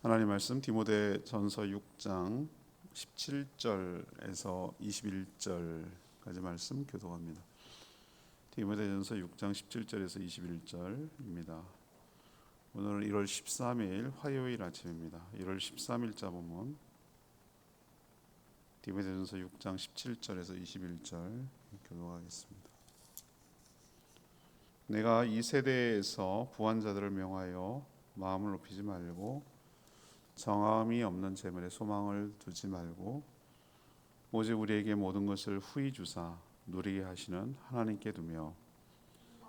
하나님 말씀 디모데전서 6장 17절에서 21절까지 말씀 교독합니다. 디모데전서 6장 17절에서 21절입니다. 오늘은 1월 13일 화요일 아침입니다. 1월 13일자 본문 디모데전서 6장 17절에서 21절 교독하겠습니다. 내가 이 세대에서 부한 자들을 명하여 마음을 높이지 말고 정함이 없는 재물에 소망을 두지 말고 오직 우리에게 모든 것을 후히 주사 누리게 하시는 하나님께 두며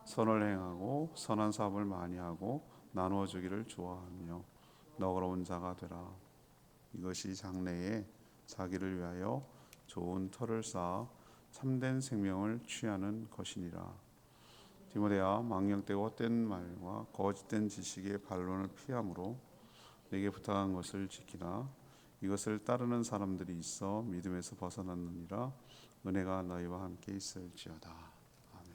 선을 행하고 선한 사업을 많이 하고 나누어 주기를 좋아하며 너그러운 자가 되라. 이것이 장래에 자기를 위하여 좋은 터를 쌓아 참된 생명을 취하는 것이니라. 디모데야, 망령되고 헛된 말과 거짓된 지식의 반론을 피함으로 내게 부탁한 것을 지키라. 이것을 따르는 사람들이 있어 믿음에서 벗어났느니라. 은혜가 너희와 함께 있을지어다. 아멘.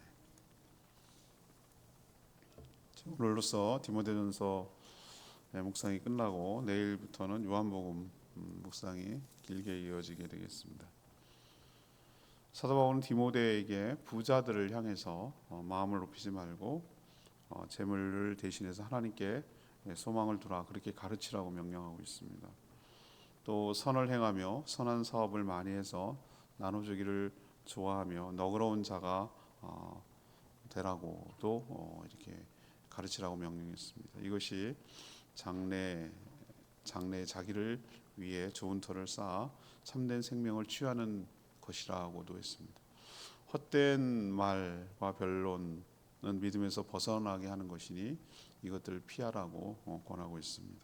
오늘로써 디모데전서 묵상이 끝나고 내일부터는 요한복음 묵상이 길게 이어지게 되겠습니다. 사도 바울은 디모데에게 부자들을 향해서 마음을 높이지 말고 재물을 대신해서 하나님께 소망을 두라, 그렇게 가르치라고 명령하고 있습니다. 또 선을 행하며 선한 사업을 많이 해서 나눠주기를 좋아하며 너그러운 자가 되라고도 이렇게 가르치라고 명령했습니다. 이것이 장래에 자기를 위해 좋은 터를 쌓아 참된 생명을 취하는 것이라고도 했습니다. 헛된 말과 변론은 믿음에서 벗어나게 하는 것이니 이것들을 피하라고 권하고 있습니다.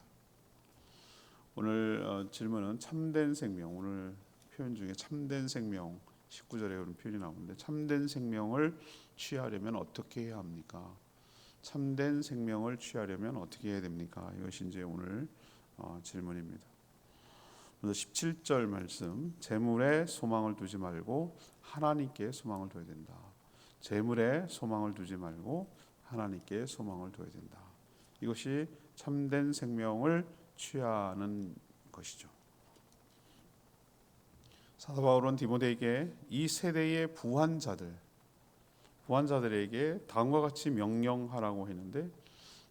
오늘 질문은 참된 생명, 오늘 표현 중에 참된 생명 19절에 그런 표현이 나오는데 참된 생명을 취하려면 어떻게 해야 합니까? 참된 생명을 취하려면 어떻게 해야 됩니까? 이것이 이제 오늘 질문입니다. 먼저 17절 말씀, 재물에 소망을 두지 말고 하나님께 소망을 둬야 된다. 재물에 소망을 두지 말고 하나님께 소망을 둬야 된다. 이것이 참된 생명을 취하는 것이죠. 사도 바울은 디모데에게 이 세대의 부한 자들에게 다음과 같이 명령하라고 했는데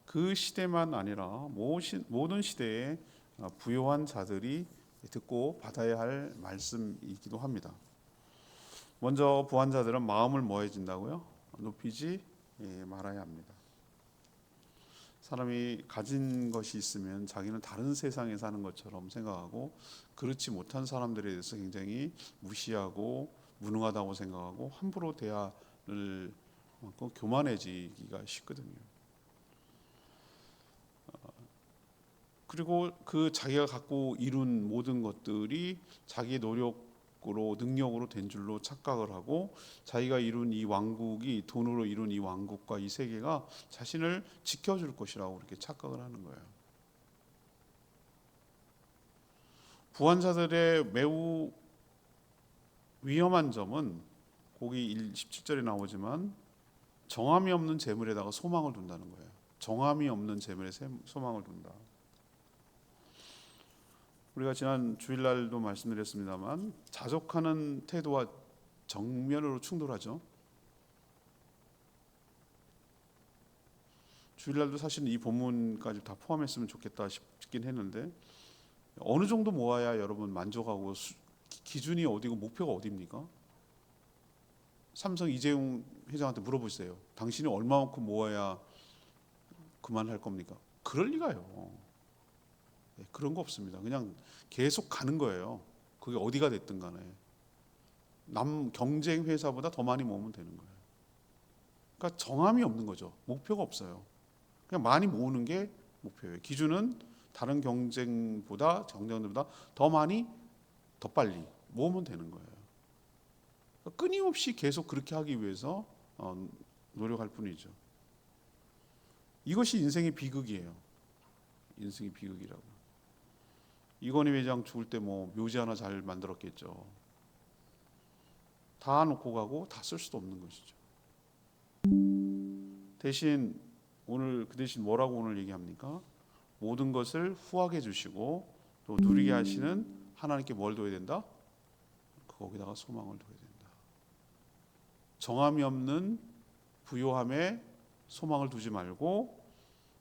그 시대만 아니라 모든 시대에 부요한 자들이 듣고 받아야 할 말씀이기도 합니다. 먼저 부한 자들은 마음을 뭐 해진다고요? 높이지 말아야 합니다. 사람이 가진 것이 있으면 자기는 다른 세상에 사는 것처럼 생각하고 그렇지 못한 사람들에 대해서 굉장히 무시하고 무능하다고 생각하고 함부로 대하는 만큼 교만해지기가 쉽거든요. 그리고 그 자기가 갖고 이룬 모든 것들이 자기의 노력으로 능력으로 된 줄로 착각을 하고 자기가 이룬 이 왕국이 돈으로 이룬 이 왕국과 이 세계가 자신을 지켜줄 것이라고 그렇게 착각을 하는 거예요. 부한 자들의 매우 위험한 점은 거기 17절에 나오지만 정함이 없는 재물에다가 소망을 둔다는 거예요. 정함이 없는 재물에 소망을 둔다. 우리가 지난 주일날도 말씀드렸습니다만 자족하는 태도와 정면으로 충돌하죠. 주일날도 사실 이 본문까지 다 포함했으면 좋겠다 싶긴 했는데 어느 정도 모아야 여러분 만족하고 기준이 어디고 목표가 어디입니까? 삼성 이재용 회장한테 물어보세요. 당신이 얼마만큼 모아야 그만할 겁니까? 그럴 리가요. 그런 거 없습니다. 그냥 계속 가는 거예요. 그게 어디가 됐든 간에 남 경쟁 회사보다 더 많이 모으면 되는 거예요. 그러니까 정함이 없는 거죠. 목표가 없어요. 그냥 많이 모으는 게 목표예요. 기준은 다른 경쟁들보다 더 많이 더 빨리 모으면 되는 거예요. 그러니까 끊임없이 계속 그렇게 하기 위해서 노력할 뿐이죠. 이것이 인생의 비극이에요. 인생의 비극이라고. 이건희 회장 죽을 때 뭐 묘지 하나 잘 만들었겠죠. 다 놓고 가고 다 쓸 수도 없는 것이죠. 대신 오늘 그 대신 뭐라고 오늘 얘기합니까? 모든 것을 후하게 주시고 또 누리게 하시는 하나님께 뭘 둬야 된다? 거기다가 소망을 둬야 된다. 정함이 없는 부요함에 소망을 두지 말고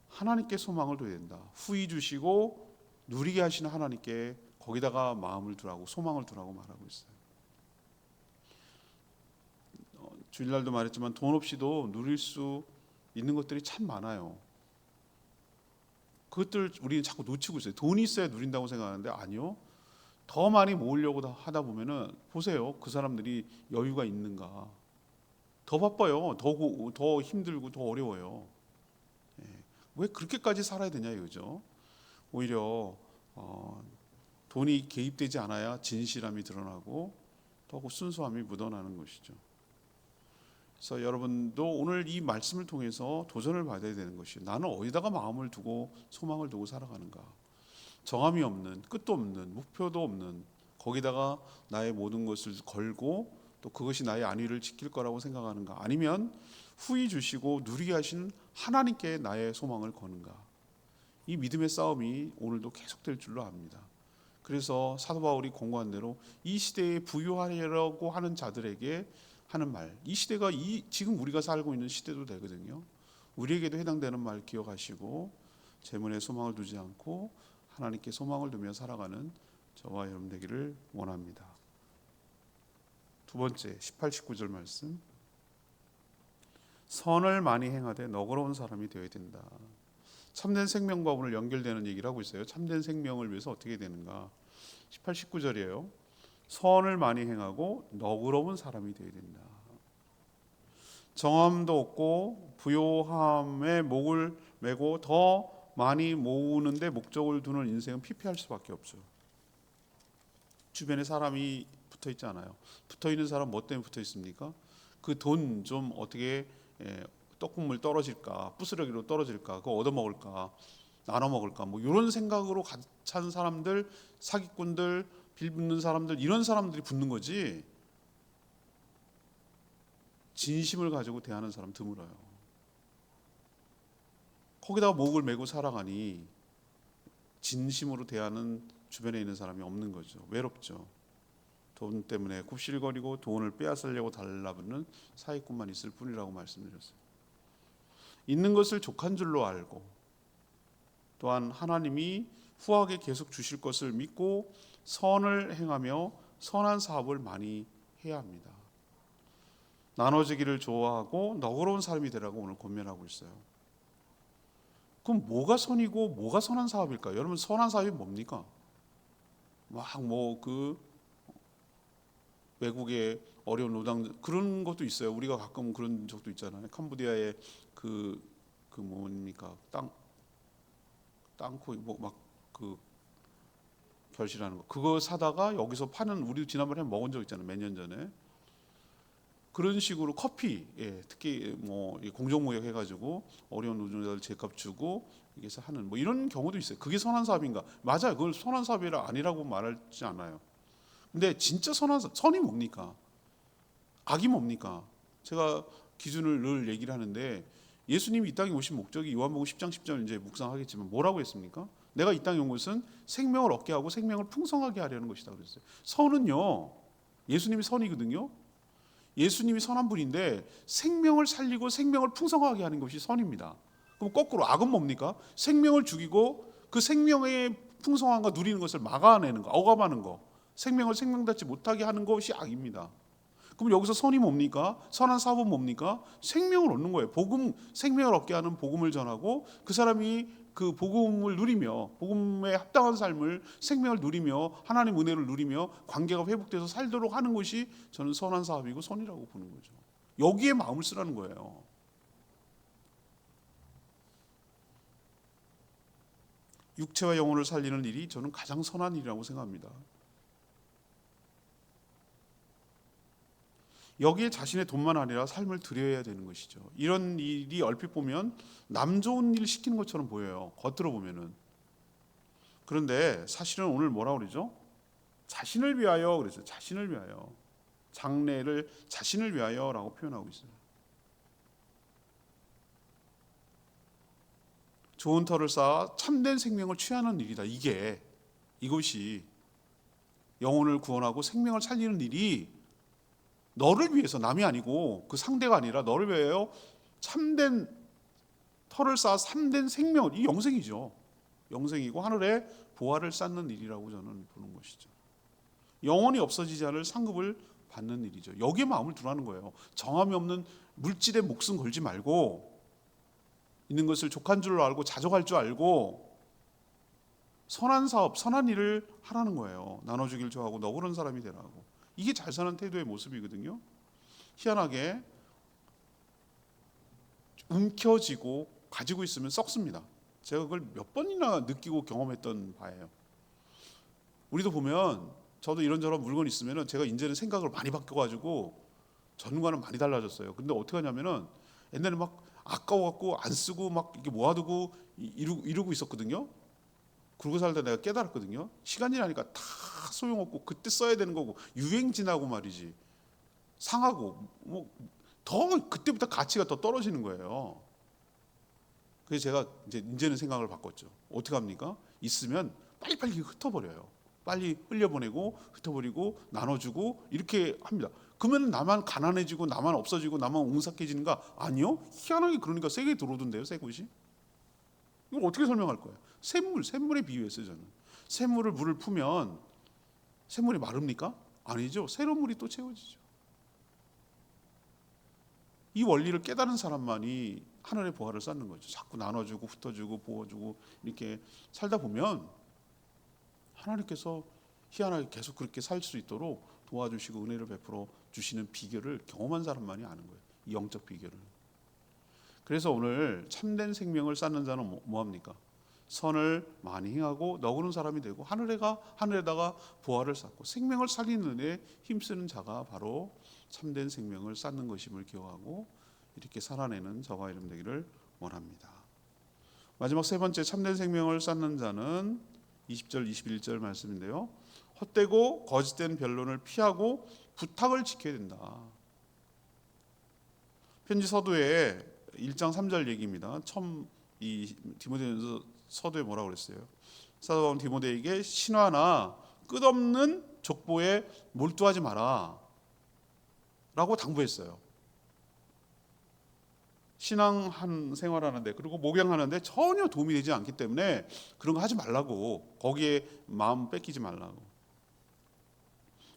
하나님께 소망을 둬야 된다. 후히 주시고 누리게 하시는 하나님께 거기다가 마음을 두라고, 소망을 두라고 말하고 있어요. 주일날도 말했지만 돈 없이도 누릴 수 있는 것들이 참 많아요. 그것들 우리는 자꾸 놓치고 있어요. 돈이 있어야 누린다고 생각하는데 아니요. 더 많이 모으려고 하다 보면은 보세요. 그 사람들이 여유가 있는가? 더 바빠요. 더 힘들고 더 어려워요. 왜 그렇게까지 살아야 되냐 이거죠. 오히려 돈이 개입되지 않아야 진실함이 드러나고 더욱 순수함이 묻어나는 것이죠. 그래서 여러분도 오늘 이 말씀을 통해서 도전을 받아야 되는 것이에요. 나는 어디다가 마음을 두고 소망을 두고 살아가는가? 정함이 없는, 끝도 없는, 목표도 없는 거기다가 나의 모든 것을 걸고 또 그것이 나의 안위를 지킬 거라고 생각하는가? 아니면 후히 주시고 누리게 하시는 하나님께 나의 소망을 거는가? 이 믿음의 싸움이 오늘도 계속될 줄로 압니다. 그래서 사도 바울이 공고한 대로 이 시대에 부유하려고 하는 자들에게 하는 말, 이 시대가 지금 우리가 살고 있는 시대도 되거든요. 우리에게도 해당되는 말 기억하시고 재물에 소망을 두지 않고 하나님께 소망을 두며 살아가는 저와 여러분 되기를 원합니다. 두 번째 18, 19절 말씀, 선을 많이 행하되 너그러운 사람이 되어야 된다. 참된 생명과 오늘 연결되는 얘기를 하고 있어요. 참된 생명을 위해서 어떻게 되는가? 18, 19절이에요. 선을 많이 행하고 너그러운 사람이 되어야 된다. 정함도 없고 부요함에 목을 메고 더 많이 모으는데 목적을 두는 인생은 피폐할 수밖에 없죠. 주변에 사람이 붙어 있지 않아요. 붙어 있는 사람 뭐 때문에 붙어 있습니까? 그 돈 좀 어떻게 떡국물 떨어질까, 부스러기로 떨어질까, 그거 얻어먹을까, 나눠 먹을까, 뭐 이런 생각으로 찬 사람들, 사기꾼들, 빌붙는 사람들, 이런 사람들이 붙는 거지. 진심을 가지고 대하는 사람 드물어요. 거기다가 목을 메고 살아가니 진심으로 대하는 주변에 있는 사람이 없는 거죠. 외롭죠. 돈 때문에 굽실거리고 돈을 빼앗으려고 달라붙는 사기꾼만 있을 뿐이라고 말씀드렸어요. 있는 것을 족한 줄로 알고 또한 하나님이 후하게 계속 주실 것을 믿고 선을 행하며 선한 사업을 많이 해야 합니다. 나눠지기를 좋아하고 너그러운 삶이 되라고 오늘 권면하고 있어요. 그럼 뭐가 선이고 뭐가 선한 사업일까요? 여러분, 선한 사업이 뭡니까? 외국의 어려운 노동 그런 것도 있어요. 우리가 가끔 그런 적도 있잖아요. 캄보디아의 뭡니까 땅콩 결실하는 거 그거 사다가 여기서 파는, 우리도 지난번에 먹은 적 있잖아요. 몇 년 전에. 그런 식으로 커피, 특히 뭐 공정무역 해가지고 어려운 노동자들 제값 주고 여기서 하는 뭐 이런 경우도 있어요. 그게 선한 사업인가? 맞아요. 그걸 선한 사업이라 아니라고 말하지 않아요. 근데 진짜 선이 뭡니까? 악이 뭡니까? 제가 기준을 늘 얘기를 하는데 예수님이 이 땅에 오신 목적이 요한복음 10장 10절 이제 묵상하겠지만 뭐라고 했습니까? 내가 이 땅에 온 것은 생명을 얻게 하고 생명을 풍성하게 하려는 것이다 그랬어요. 선은요, 예수님이 선이거든요. 예수님이 선한 분인데 생명을 살리고 생명을 풍성하게 하는 것이 선입니다. 그럼 거꾸로 악은 뭡니까? 생명을 죽이고 그 생명의 풍성함과 누리는 것을 막아내는 거, 억압하는 거, 생명을 생명답지 못하게 하는 것이 악입니다. 그럼 여기서 선이 뭡니까? 선한 사업은 뭡니까? 생명을 얻는 거예요. 생명을 얻게 하는 복음을 전하고 그 사람이 그 복음을 누리며 복음에 합당한 삶을, 생명을 누리며 하나님 은혜를 누리며 관계가 회복돼서 살도록 하는 것이 저는 선한 사업이고 선이라고 보는 거죠. 여기에 마음을 쓰라는 거예요. 육체와 영혼을 살리는 일이 저는 가장 선한 일이라고 생각합니다. 여기에 자신의 돈만 아니라 삶을 드려야 되는 것이죠. 이런 일이 얼핏 보면 남 좋은 일 시키는 것처럼 보여요. 겉으로 보면은. 그런데 사실은 오늘 뭐라고 그러죠? 자신을 위하여 그랬어요. 자신을 위하여. 장래를 자신을 위하여라고 표현하고 있어요. 좋은 터를 쌓아 참된 생명을 취하는 일이다. 이것이 영혼을 구원하고 생명을 살리는 일이 너를 위해서, 남이 아니고 그 상대가 아니라 너를 위하여 참된 터를 쌓아 참된 생명을, 이 영생이죠. 영생이고 하늘에 보화를 쌓는 일이라고 저는 보는 것이죠. 영원히 없어지지 않을 상급을 받는 일이죠. 여기에 마음을 두라는 거예요. 정함이 없는 물질에 목숨 걸지 말고, 있는 것을 족한 줄 알고 자족할 줄 알고 선한 사업, 선한 일을 하라는 거예요. 나눠주길 좋아하고 너그러운 사람이 되라고. 이게 잘 사는 태도의 모습이거든요. 희한하게 움켜쥐고 가지고 있으면 썩습니다. 제가 그걸 몇 번이나 느끼고 경험했던 바예요. 우리도 보면, 저도 이런저런 물건 있으면 제가 이제는 생각을 많이 바뀌어가지고 전과는 많이 달라졌어요. 근데 어떻게 하냐면은 옛날에 막 아까워갖고 안 쓰고 막 이렇게 모아두고 이러고 있었거든요. 그러고 살다 내가 깨달았거든요. 시간이 지나니까 다 소용없고 그때 써야 되는 거고, 유행 지나고 말이지 상하고 뭐 더 그때부터 가치가 더 떨어지는 거예요. 그래서 제가 이제는 생각을 바꿨죠. 어떻게 합니까? 있으면 빨리빨리 흩어버려요. 빨리 흘려보내고 흩어버리고 나눠주고 이렇게 합니다. 그러면 나만 가난해지고 나만 없어지고 나만 옹삭해지는가? 아니요. 희한하게 그러니까 세게 들어오던데요. 새 곳이. 이걸 어떻게 설명할 거예요? 샘물에 비유했어요. 저는 샘물을 물을 푸면 샘물이 마릅니까? 아니죠. 새로운 물이 또 채워지죠. 이 원리를 깨달은 사람만이 하늘의 보화를 쌓는 거죠. 자꾸 나눠주고 흩어주고 부어주고 이렇게 살다 보면 하나님께서 희한하게 계속 그렇게 살 수 있도록 도와주시고 은혜를 베풀어 주시는 비결을 경험한 사람만이 아는 거예요. 이 영적 비결을. 그래서 오늘 참된 생명을 쌓는 자는 뭐합니까? 선을 많이 행하고 너그러운 사람이 되고 하늘에다가 보화를 쌓고 생명을 살리는 데 힘쓰는 자가 바로 참된 생명을 쌓는 것임을 기억하고 이렇게 살아내는 저와 여러분 되기를 원합니다. 마지막 세 번째, 참된 생명을 쌓는 자는 20절 21절 말씀인데요. 헛되고 거짓된 변론을 피하고 부탁을 지켜야 된다. 편지 서두에 1장 3절 얘기입니다. 처음 이 디모데전서 서두에 뭐라고 그랬어요? 사도 바울은 디모데에게 신화나 끝없는 족보에 몰두하지 마라 라고 당부했어요. 신앙 생활하는데, 그리고 목양하는데 전혀 도움이 되지 않기 때문에 그런 거 하지 말라고, 거기에 마음 뺏기지 말라고.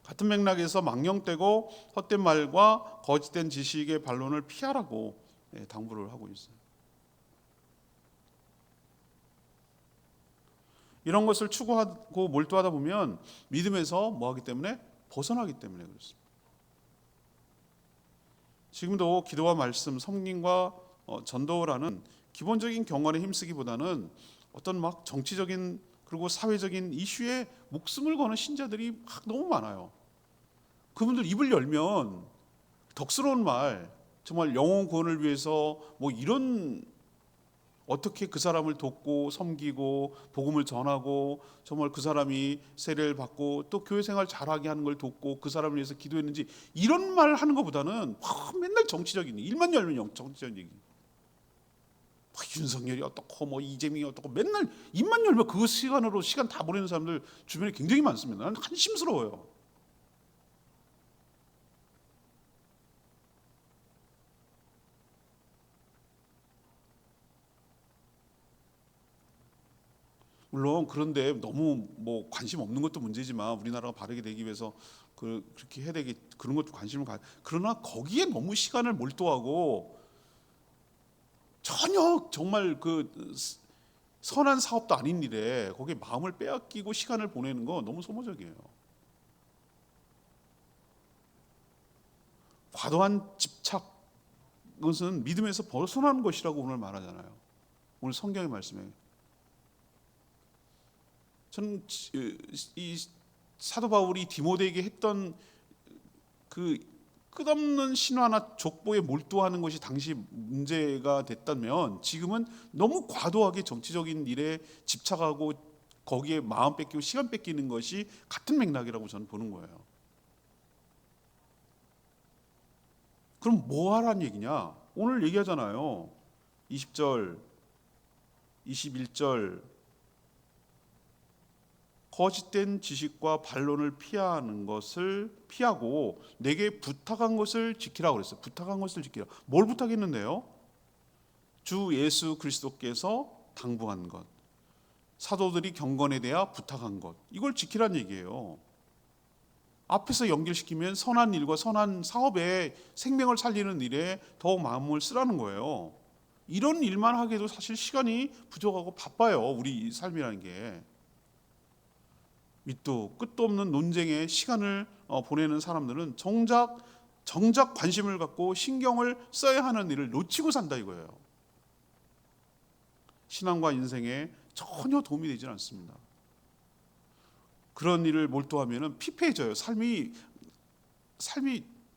같은 맥락에서 망령되고 헛된 말과 거짓된 지식의 반론을 피하라고 당부를 하고 있어요. 이런 것을 추구하고 몰두하다 보면 믿음에서 뭐하기 때문에? 벗어나기 때문에 그렇습니다. 지금도 기도와 말씀, 성령과 전도라는 기본적인 경건에 힘쓰기보다는 어떤 막 정치적인 그리고 사회적인 이슈에 목숨을 거는 신자들이 막 너무 많아요. 그분들 입을 열면 덕스러운 말, 정말 영혼 구원을 위해서 뭐 이런, 어떻게 그 사람을 돕고 섬기고 복음을 전하고 정말 그 사람이 세례를 받고 또 교회 생활 잘하게 하는 걸 돕고 그 사람을 위해서 기도했는지, 이런 말 하는 것보다는 맨날 정치적인 일만 열면 정치적인 얘기, 윤석열이 어떻고 뭐 이재명이 어떻고, 맨날 입만 열면 그 시간으로 시간 다 보내는 사람들 주변에 굉장히 많습니다. 나는 한심스러워요. 물론 그런데 너무 뭐 관심 없는 것도 문제지만 우리나라가 바르게 되기 위해서 그렇게 해야 되기, 그런 것도 관심을 그러나 거기에 너무 시간을 몰두하고 전혀 정말 그 선한 사업도 아닌 일에 거기에 마음을 빼앗기고 시간을 보내는 거 너무 소모적이에요. 과도한 집착, 그것은 믿음에서 벗어나는 것이라고 오늘 말하잖아요. 오늘 성경의 말씀에. 저는 이 사도 바울이 디모데에게 했던 그 끝없는 신화나 족보에 몰두하는 것이 당시 문제가 됐다면, 지금은 너무 과도하게 정치적인 일에 집착하고 거기에 마음 뺏기고 시간 뺏기는 것이 같은 맥락이라고 저는 보는 거예요. 그럼 뭐 하라는 얘기냐? 오늘 얘기하잖아요. 20절 21절 거짓된 지식과 반론을 피하는 것을 피하고 내게 부탁한 것을 지키라고 그랬어요. 부탁한 것을 지키라. 뭘 부탁했는데요? 주 예수 그리스도께서 당부한 것, 사도들이 경건에 대하 부탁한 것, 이걸 지키란 얘기예요. 앞에서 연결시키면 선한 일과 선한 사업에 생명을 살리는 일에 더욱 마음을 쓰라는 거예요. 이런 일만 하기에도 사실 시간이 부족하고 바빠요. 우리 삶이라는 게. 밑도 끝도 없는 논쟁에 시간을 보내는 사람들은 정작 관심을 갖고 신경을 써야 하는 일을 놓치고 산다 이거예요. 신앙과 인생에 전혀 도움이 되지 않습니다. 그런 일을 몰두하면 피폐해져요. 삶이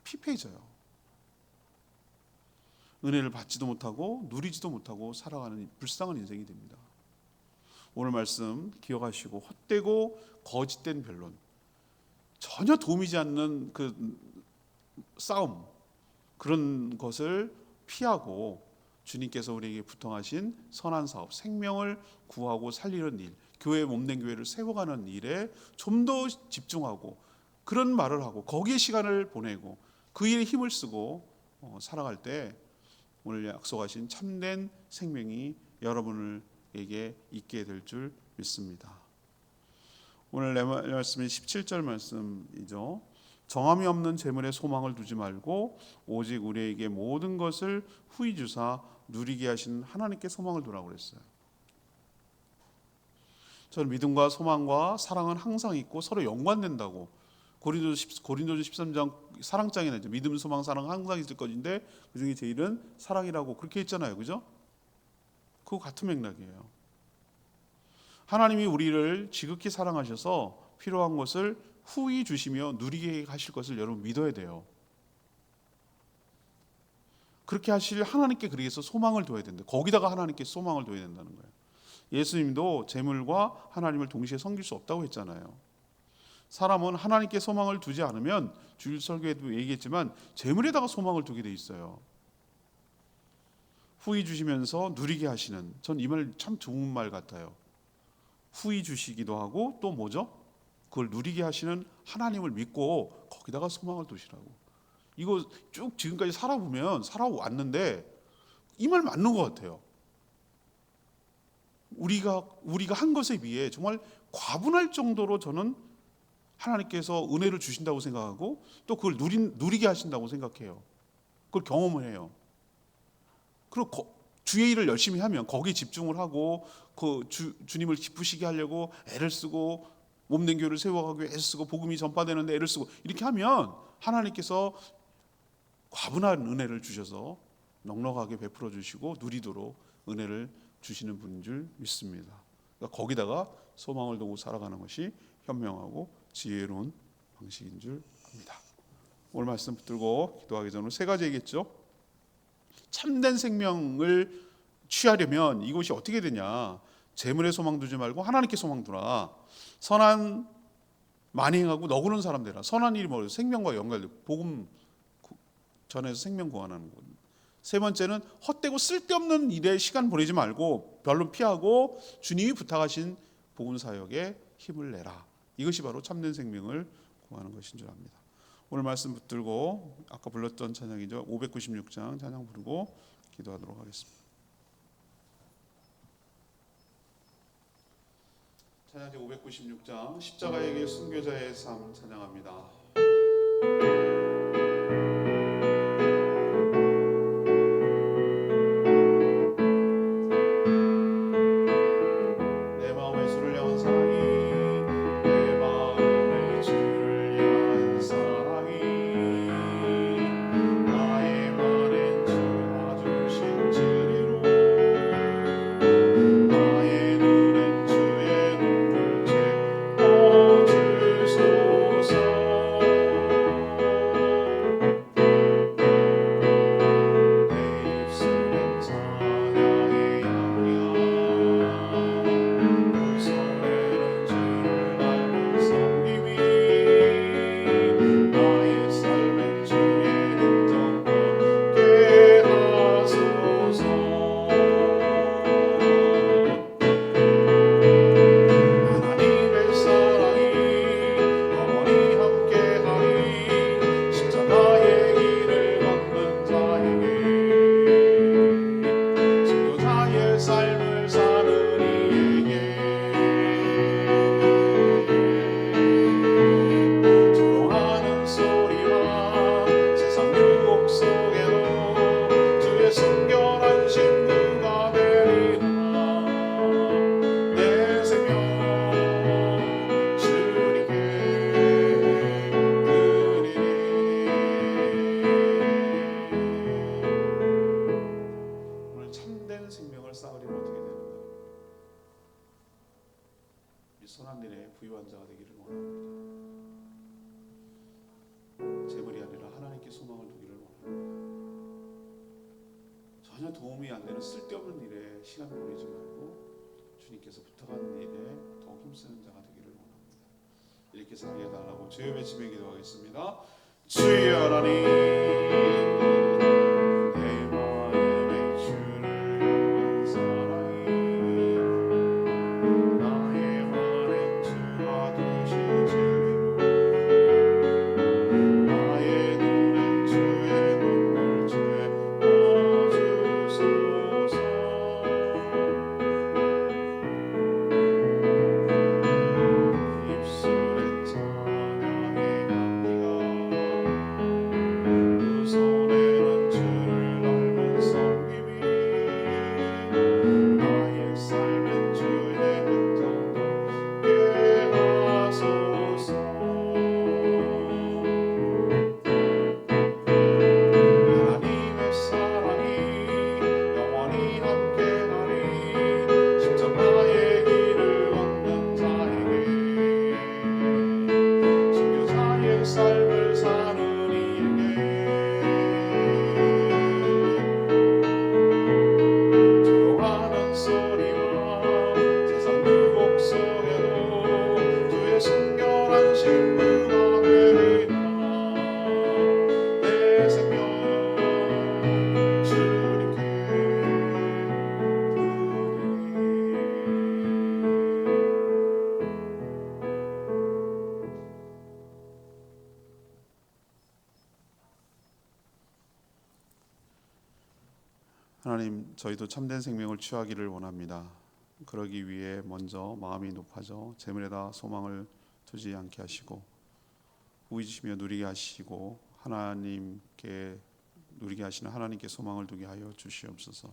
피폐해져요. 은혜를 받지도 못하고 누리지도 못하고 살아가는 불쌍한 인생이 됩니다. 오늘 말씀 기억하시고 헛되고 거짓된 변론, 전혀 도움이지 않는 그 싸움, 그런 것을 피하고 주님께서 우리에게 부탁하신 선한 사업, 생명을 구하고 살리는 일, 교회 몸된 교회를 세워가는 일에 좀 더 집중하고 그런 말을 하고 거기에 시간을 보내고 그 일에 힘을 쓰고 살아갈 때 오늘 약속하신 참된 생명이 여러분에게 있게 될 줄 믿습니다. 오늘 내 말씀이 17절 말씀이죠. 정함이 없는 재물에 소망을 두지 말고 오직 우리에게 모든 것을 후히 주사 누리게 하신 하나님께 소망을 두라고 그랬어요. 저는 믿음과 소망과 사랑은 항상 있고 서로 연관된다고, 고린도서 13장 사랑장에 나죠. 믿음, 소망, 사랑 항상 있을 것인데 그중에 제일은 사랑이라고 그렇게 했잖아요. 그죠? 그거 같은 맥락이에요. 하나님이 우리를 지극히 사랑하셔서 필요한 것을 후히 주시며 누리게 하실 것을 여러분 믿어야 돼요. 그렇게 하실 하나님께 그래서 소망을 둬야 된다. 거기다가 하나님께 소망을 둬야 된다는 거예요. 예수님도 재물과 하나님을 동시에 섬길 수 없다고 했잖아요. 사람은 하나님께 소망을 두지 않으면 주일 설교에도 얘기했지만 재물에다가 소망을 두게 돼 있어요. 후히 주시면서 누리게 하시는, 전 이 말 참 좋은 말 같아요. 후히 주시기도 하고 또 뭐죠? 그걸 누리게 하시는 하나님을 믿고 거기다가 소망을 두시라고. 이거 쭉 지금까지 살아왔는데 이 말 맞는 것 같아요. 우리가 한 것에 비해 정말 과분할 정도로 저는 하나님께서 은혜를 주신다고 생각하고 또 그걸 누리게 하신다고 생각해요. 그걸 경험을 해요. 그리고 주의 일을 열심히 하면 거기에 집중을 하고 그 주님을 기쁘시게 하려고 애를 쓰고 몸된 교회를 세워가기 위해 애를 쓰고 복음이 전파되는데 애를 쓰고 이렇게 하면 하나님께서 과분한 은혜를 주셔서 넉넉하게 베풀어 주시고 누리도록 은혜를 주시는 분인 줄 믿습니다. 그러니까 거기다가 소망을 두고 살아가는 것이 현명하고 지혜로운 방식인 줄 압니다. 오늘 말씀 붙들고 기도하기 전에 세 가지 얘기했죠. 참된 생명을 취하려면 이것이 어떻게 되냐? 재물에 소망 두지 말고 하나님께 소망 두라. 선한 많이 행하고 너그러운 사람 되라. 선한 일이 뭐예요? 생명과 연결돼 복음 전해서 생명 구원하는 것. 세 번째는 헛되고 쓸데없는 일에 시간 보내지 말고 별로 피하고 주님이 부탁하신 복음 사역에 힘을 내라. 이것이 바로 참된 생명을 구하는 것인 줄 압니다. 오늘 말씀 붙들고 아까 불렀던 찬양이죠. 596장 찬양 부르고 기도하도록 하겠습니다. 찬양지 596장 십자가의 길 순교자의 삶 찬양합니다. 이 선한 일에 부유한 자가 되기를 원합니다. 재물이 아니라 하나님께 소망을 두기를 원합니다. 전혀 도움이 안 되는 쓸데없는 일에 시간 보내지 말고 주님께서 부탁하는 일에 더 힘쓰는 자가 되기를 원합니다. 이렇게 살게 해달라고 주여 외치며 기도하겠습니다. 주여 하나님, 하나님, 저희도 참된 생명을 취하기를 원합니다. 그러기 위해 먼저 마음이 높아져 재물에다 소망을 두지 않게 하시고 부이시며 누리게 하시고 하나님께 누리게 하시는 하나님께 소망을 두게 하여 주시옵소서.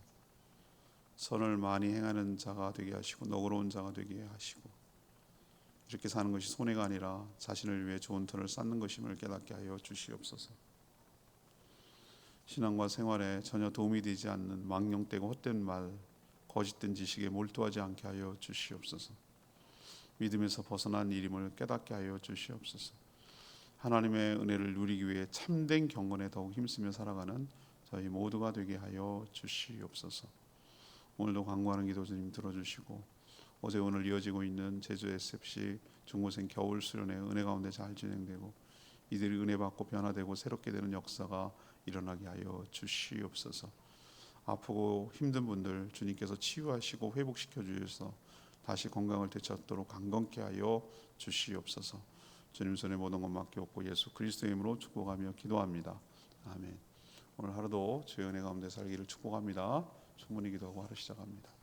선을 많이 행하는 자가 되게 하시고 너그러운 자가 되게 하시고 이렇게 사는 것이 손해가 아니라 자신을 위해 좋은 터를 쌓는 것임을 깨닫게 하여 주시옵소서. 신앙과 생활에 전혀 도움이 되지 않는 망령되고 헛된 말, 거짓된 지식에 몰두하지 않게 하여 주시옵소서. 믿음에서 벗어난 일임을 깨닫게 하여 주시옵소서. 하나님의 은혜를 누리기 위해 참된 경건에 더욱 힘쓰며 살아가는 저희 모두가 되게 하여 주시옵소서. 오늘도 간구하는 기도 주님 들어주시고 어제 오늘 이어지고 있는 제주 SFC 중고생 겨울 수련회 은혜 가운데 잘 진행되고 이들이 은혜 받고 변화되고 새롭게 되는 역사가 일어나게 하여 주시옵소서. 아프고 힘든 분들 주님께서 치유하시고 회복시켜 주셔서 다시 건강을 되찾도록 강건케 하여 주시옵소서. 주님 손에 모든 것 맡겼고 예수 그리스도의 이름으로 축복하며 기도합니다. 아멘. 오늘 하루도 주의 은혜 가운데 살기를 축복합니다. 충분히 기도하고 하루 시작합니다.